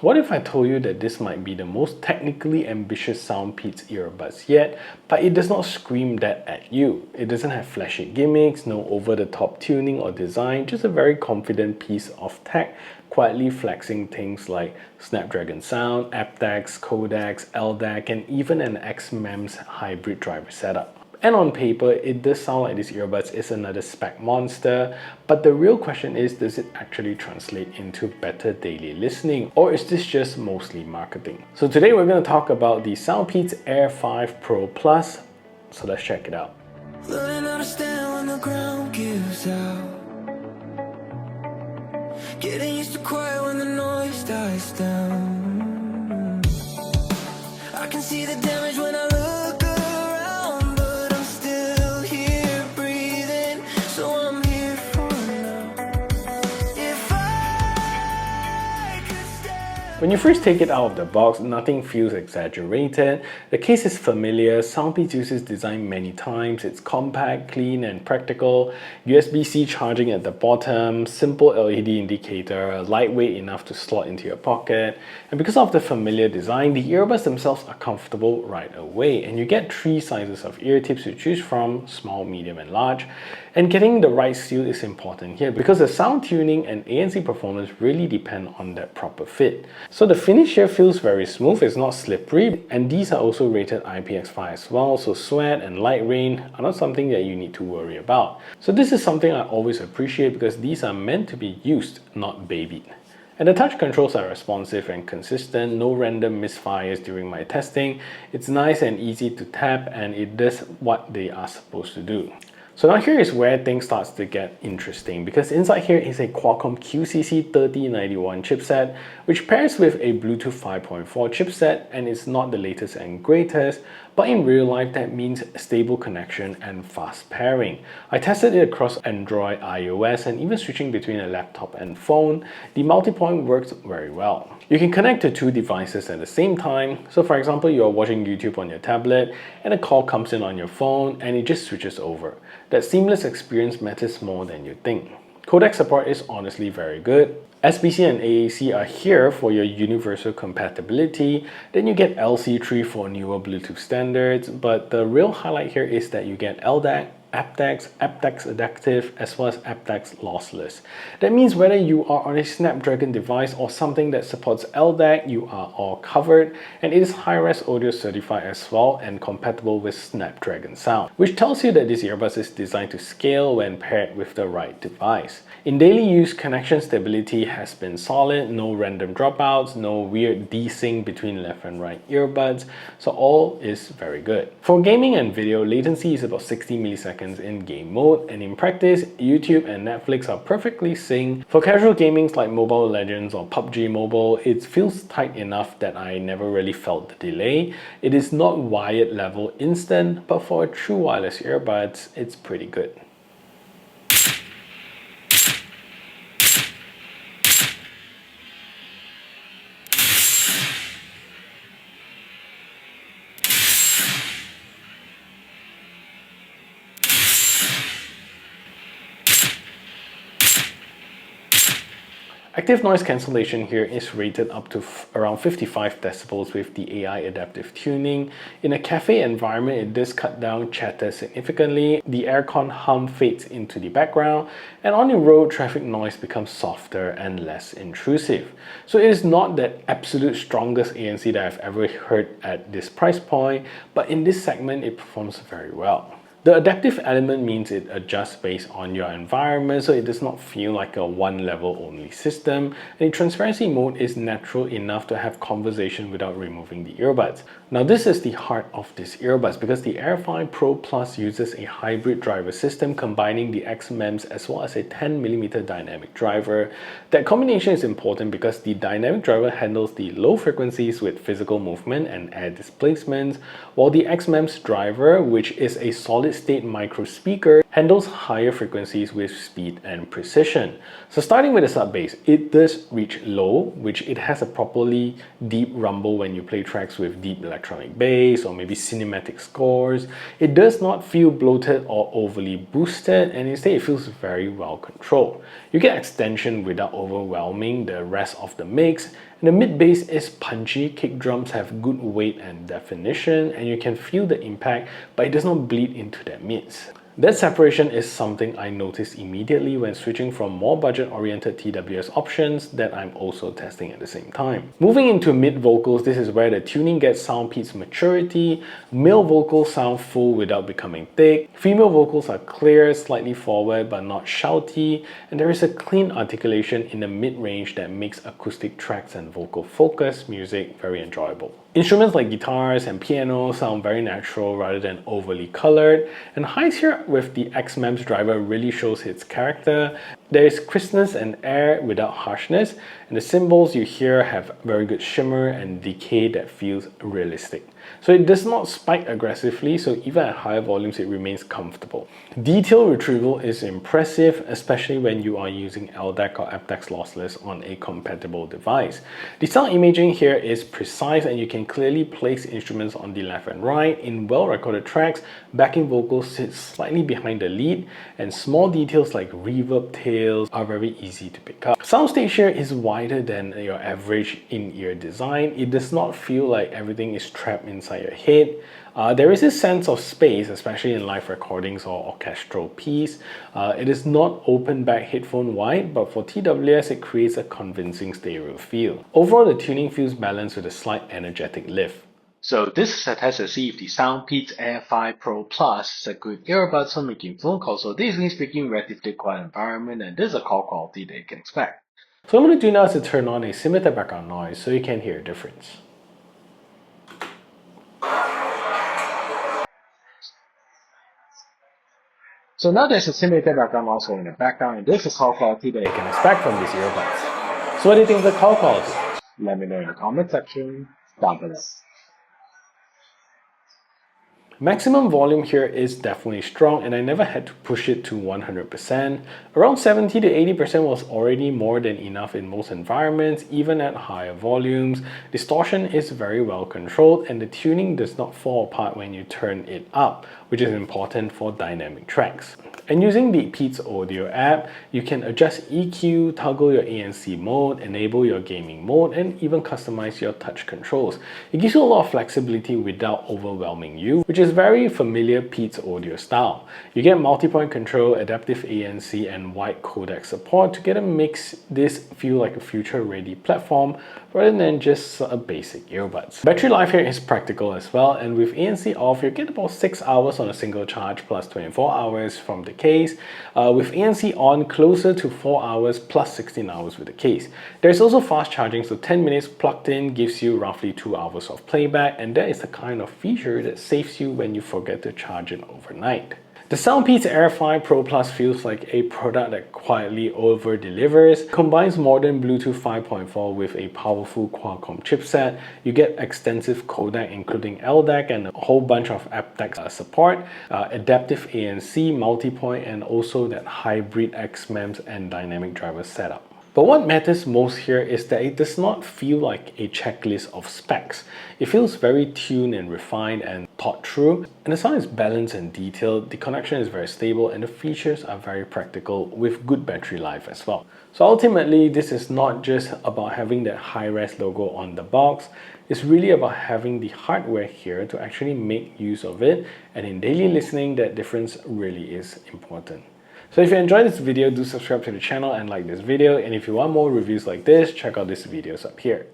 What if I told you that this might be the most technically ambitious SoundPEATS earbuds yet, but it does not scream that at you? It doesn't have flashy gimmicks, no over-the-top tuning or design, just a very confident piece of tech, quietly flexing things like Snapdragon Sound, aptX, codecs, LDAC, and even an xMEMS hybrid driver setup. And on paper, it does sound like this earbuds is another spec monster, but the real question is, does it actually translate into better daily listening, or is this just mostly marketing? So today we're going to talk about the SoundPEATS Air5 Pro Plus, so let's check it out. Learning how to stand when the ground gives out. Getting used to quiet when the noise dies down. I can see the damage when I look around, but I'm still here breathing, so I'm here for now. If I could stand. When you first take it out of the box, nothing feels exaggerated. The case is familiar. SoundPEATS uses design many times. It's compact, clean, and practical. USB-C charging at the bottom, simple LED indicator, lightweight enough to slot into your pocket. And because of the familiar design, the earbuds themselves are comfortable right away. And you get 3 sizes of ear tips to choose from: small, medium, and large. And getting the right seal is important here because the sound tuning and ANC performance really depend on that proper fit. So the finish here feels very smooth, it's not slippery, and these are also rated IPX5 as well, so sweat and light rain are not something that you need to worry about. So this is something I always appreciate because these are meant to be used, not babied. And the touch controls are responsive and consistent, no random misfires during my testing. It's nice and easy to tap, and it does what they are supposed to do. So now here is where things starts to get interesting, because inside here is a Qualcomm QCC3091 chipset, which pairs with a Bluetooth 5.4 chipset, and it's not the latest and greatest, but in real life that means stable connection and fast pairing. I tested it across Android, iOS, and even switching between a laptop and phone. The multi-point works very well. You can connect to 2 devices at the same time. So for example, you're watching YouTube on your tablet and a call comes in on your phone and it just switches over. That seamless experience matters more than you think. Codec support is honestly very good. SBC and AAC are here for your universal compatibility. Then you get LC3 for newer Bluetooth standards, but the real highlight here is that you get LDAC, aptX, aptX adaptive, as well as aptX lossless. That means whether you are on a Snapdragon device or something that supports LDAC, you are all covered, and it is high-res audio certified as well and compatible with Snapdragon Sound, which tells you that this earbud is designed to scale when paired with the right device. In daily use, connection stability has been solid, no random dropouts, no weird desync between left and right earbuds, so all is very good. For gaming and video, latency is about 60 milliseconds in game mode, and in practice, YouTube and Netflix are perfectly synced. For casual gamings like Mobile Legends or PUBG Mobile, it feels tight enough that I never really felt the delay. It is not wired level instant, but for a true wireless earbuds, it's pretty good. Active noise cancellation here is rated up to around 55 decibels with the AI adaptive tuning. In a cafe environment, it does cut down chatter significantly. The aircon hum fades into the background, and on the road, traffic noise becomes softer and less intrusive. So it is not that absolute strongest ANC that I've ever heard at this price point, but in this segment, it performs very well. The adaptive element means it adjusts based on your environment, so it does not feel like a one-level only system. And the transparency mode is natural enough to have conversation without removing the earbuds. Now this is the heart of this earbuds because the Air5 Pro Plus uses a hybrid driver system combining the xMEMS as well as a 10mm dynamic driver. That combination is important because the dynamic driver handles the low frequencies with physical movement and air displacements, while the xMEMS driver, which is a solid state micro speaker, handles higher frequencies with speed and precision. So starting with the sub bass, it does reach low, which it has a properly deep rumble when you play tracks with deep electronic bass or maybe cinematic scores. It does not feel bloated or overly boosted, and instead it feels very well controlled. You get extension without overwhelming the rest of the mix, and And the mid bass is punchy, kick drums have good weight and definition, and you can feel the impact, but it does not bleed into the mids. That separation is something I noticed immediately when switching from more budget-oriented TWS options that I'm also testing at the same time. Moving into mid vocals, this is where the tuning gets SoundPEATS maturity. Male vocals sound full without becoming thick. Female vocals are clear, slightly forward but not shouty, and there is a clean articulation in the mid-range that makes acoustic tracks and vocal focus music very enjoyable. Instruments like guitars and piano sound very natural rather than overly colored, and highs here with the xMEMS driver really shows its character. There is crispness and air without harshness, and the cymbals you hear have very good shimmer and decay that feels realistic. So it does not spike aggressively, so even at higher volumes it remains comfortable. Detail retrieval is impressive, especially when you are using LDAC or aptX lossless on a compatible device. The sound imaging here is precise, and you can clearly place instruments on the left and right. In well-recorded tracks, backing vocals sit slightly behind the lead, and small details like reverb tails are very easy to pick up. Soundstage here is wider than your average in-ear design. It does not feel like everything is trapped inside your head. There is a sense of space, especially in live recordings or orchestral piece. It is not open back headphone wide, but for TWS it creates a convincing stereo feel. Overall, the tuning feels balanced with a slight energetic lift. So this is a test to see if the SoundPEATS Air5 Pro Plus is a good earbuds for making phone calls. So this is speaking relatively quiet environment, and this is a call quality that you can expect. So what I'm going to do now is to turn on a simulated background noise so you can hear a difference. So now there's a simulated background also in the background, and this is call quality that you can expect from these earbuds. So what do you think of the call quality? Let me know in the comment section down below. Maximum volume here is definitely strong, and I never had to push it to 100%. Around 70 to 80% was already more than enough in most environments, even at higher volumes. Distortion is very well controlled, and the tuning does not fall apart when you turn it up, which is important for dynamic tracks. And using the Peats Audio app, you can adjust EQ, toggle your ANC mode, enable your gaming mode, and even customize your touch controls. It gives you a lot of flexibility without overwhelming you, which is very familiar Peats Audio style. You get multi-point control, adaptive ANC, and wide codec support to makes this feel like a future-ready platform rather than just a basic earbuds. Battery life here is practical as well, and with ANC off, you get about 6 hours on a single charge plus 24 hours from the case. With ANC on, closer to 4 hours plus 16 hours with the case. There's also fast charging, so 10 minutes plugged in gives you roughly 2 hours of playback, and that is the kind of feature that saves you when you forget to charge it overnight. The SoundPEATS Air5 Pro Plus feels like a product that quietly over-delivers. Combines modern Bluetooth 5.4 with a powerful Qualcomm chipset. You get extensive codec including LDAC and a whole bunch of aptX support, adaptive ANC, multi-point, and also that hybrid xMEMS and dynamic driver setup. But what matters most here is that it does not feel like a checklist of specs. It feels very tuned and refined and thought through, and the sound is balanced and detailed, the connection is very stable, and the features are very practical with good battery life as well. So ultimately, this is not just about having that high-res logo on the box, it's really about having the hardware here to actually make use of it, and in daily listening, that difference really is important. So if you enjoyed this video, do subscribe to the channel and like this video, and if you want more reviews like this, check out these videos up here.